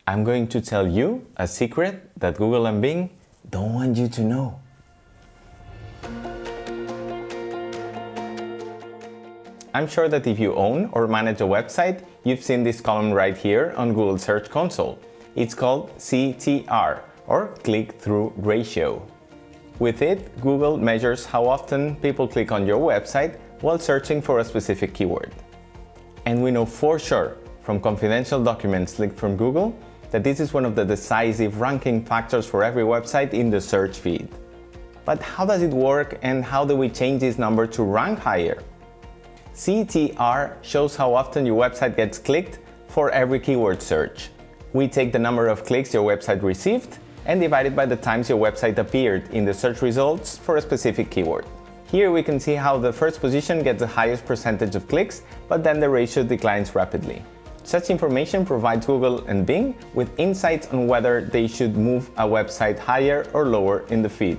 I'm going to tell you a secret that Google and Bing don't want you to know. I'm sure that if you own or manage a website, you've seen this column right here on Google Search Console. It's called CTR, or click-through ratio. With it, Google measures how often people click on your website while searching for a specific keyword. And we know for sure from confidential documents leaked from Google that this is one of the decisive ranking factors for every website in the search feed. But how does it work, and how do we change this number to rank higher? CTR shows how often your website gets clicked for every keyword search. We take the number of clicks your website received and divide it by the times your website appeared in the search results for a specific keyword. Here we can see how the first position gets the highest percentage of clicks, but then the ratio declines rapidly. Such information provides Google and Bing with insights on whether they should move a website higher or lower in the feed.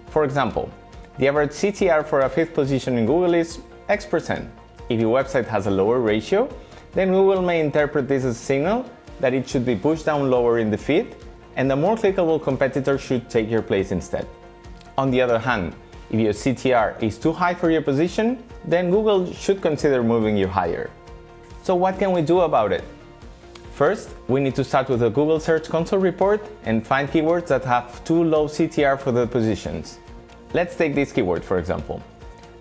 For example, the average CTR for a fifth position in Google is X%. If your website has a lower ratio, then Google may interpret this as a signal that it should be pushed down lower in the feed, and a more clickable competitor should take your place instead. On the other hand, if your CTR is too high for your position, then Google should consider moving you higher. So what can we do about it? First, we need to start with a Google Search Console report and find keywords that have too low CTR for the positions. Let's take this keyword for example.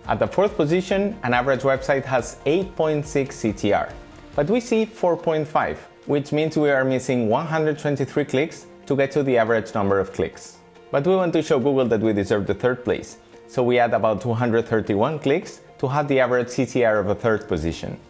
At the fourth position, an average website has 8.6 CTR, but we see 4.5, which means we are missing 123 clicks to get to the average number of clicks. But we want to show Google that we deserve the third place, so we add about 231 clicks to have the average CTR of a third position.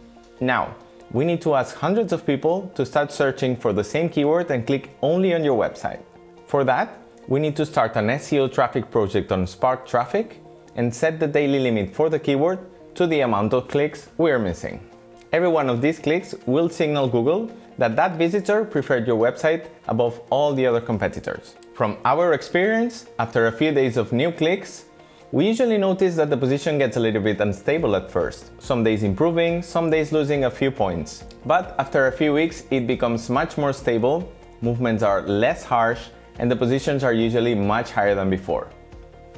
Now, we need to ask hundreds of people to start searching for the same keyword and click only on your website. For that, we need to start an SEO Traffic project on SparkTraffic and set the daily limit for the keyword to the amount of clicks we are missing. Every one of these clicks will signal Google that that visitor preferred your website above all the other competitors. From our experience, after a few days of new clicks, we usually notice that the position gets a little bit unstable at first, some days improving, some days losing a few points. But after a few weeks, it becomes much more stable, movements are less harsh, and the positions are usually much higher than before.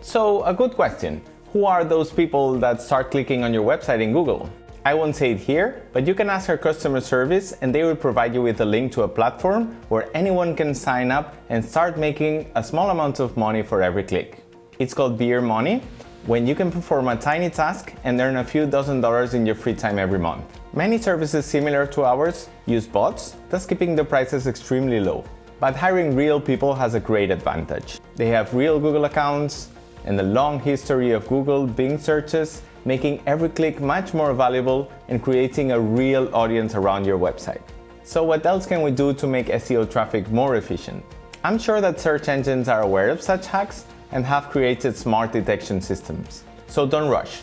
So, a good question: who are those people that start clicking on your website in Google? I won't say it here, but you can ask our customer service and they will provide you with a link to a platform where anyone can sign up and start making a small amount of money for every click. It's called Beer Money, when you can perform a tiny task and earn a few $1,000s in your free time every month. Many services similar to ours use bots, thus keeping the prices extremely low. But hiring real people has a great advantage. They have real Google accounts and a long history of Google Bing searches, making every click much more valuable and creating a real audience around your website. So what else can we do to make SEO traffic more efficient? I'm sure that search engines are aware of such hacks and have created smart detection systems. So don't rush.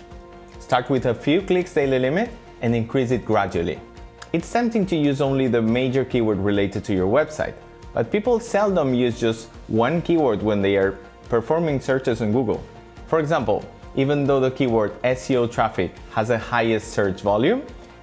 Start with a few clicks daily limit and increase it gradually. It's tempting to use only the major keyword related to your website, but people seldom use just one keyword when they are performing searches on Google. For example, even though the keyword SEO traffic has the highest search volume,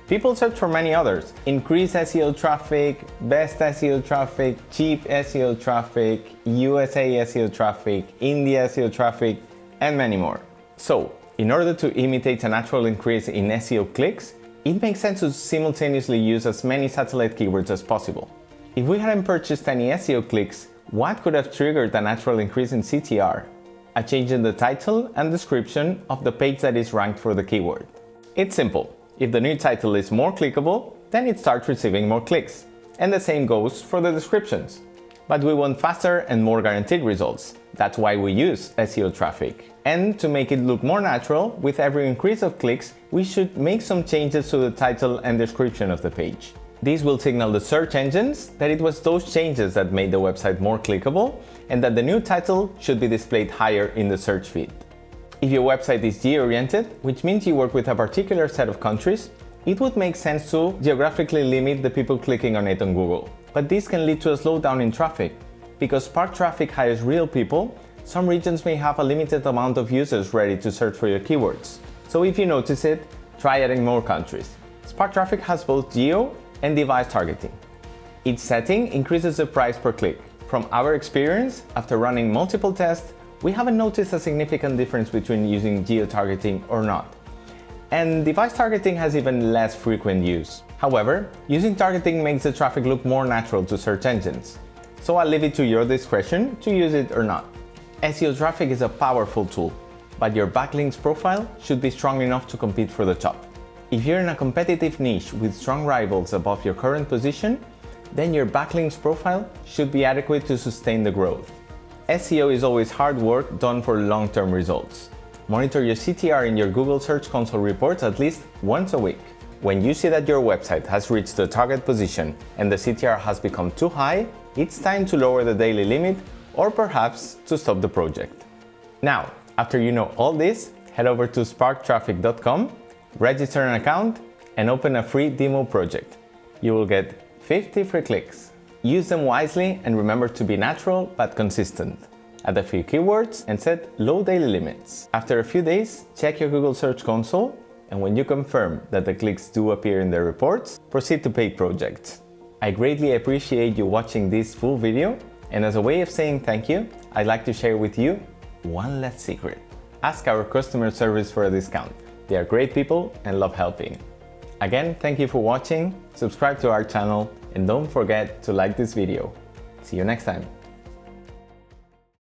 people search for many others: increased SEO traffic, best SEO traffic, cheap SEO traffic, USA SEO traffic, India SEO traffic, and many more. So, in order to imitate a natural increase in SEO clicks, it makes sense to simultaneously use as many satellite keywords as possible. If we hadn't purchased any SEO clicks, what could have triggered a natural increase in CTR? A change in the title and description of the page that is ranked for the keyword. It's simple. If the new title is more clickable, then it starts receiving more clicks. And the same goes for the descriptions. But we want faster and more guaranteed results. That's why we use SEO traffic. And to make it look more natural, with every increase of clicks, we should make some changes to the title and description of the page. These will signal the search engines that it was those changes that made the website more clickable and that the new title should be displayed higher in the search feed. If your website is geo-oriented, which means you work with a particular set of countries, it would make sense to geographically limit the people clicking on it on Google. But this can lead to a slowdown in traffic. Because SparkTraffic hires real people, some regions may have a limited amount of users ready to search for your keywords. So if you notice it, try adding more countries. SparkTraffic has both geo and device targeting. Each setting increases the price per click. From our experience, after running multiple tests, we haven't noticed a significant difference between using geo-targeting or not. And device targeting has even less frequent use. However, using targeting makes the traffic look more natural to search engines. So I'll leave it to your discretion to use it or not. SEO Traffic is a powerful tool, but your backlinks profile should be strong enough to compete for the top. If you're in a competitive niche with strong rivals above your current position, then your backlinks profile should be adequate to sustain the growth. SEO is always hard work done for long-term results. Monitor your CTR in your Google Search Console reports at least once a week. When you see that your website has reached the target position and the CTR has become too high, it's time to lower the daily limit or perhaps to stop the project. Now, after you know all this, head over to SparkTraffic.com, register an account, and open a free demo project. You will get 50 free clicks. Use them wisely and remember to be natural but consistent. Add a few keywords and set low daily limits. After a few days, check your Google Search Console, and when you confirm that the clicks do appear in the reports, proceed to paid projects. I greatly appreciate you watching this full video, and as a way of saying thank you, I'd like to share with you one last secret. Ask our customer service for a discount. They are great people and love helping. Again, thank you for watching, subscribe to our channel, and don't forget to like this video. See you next time.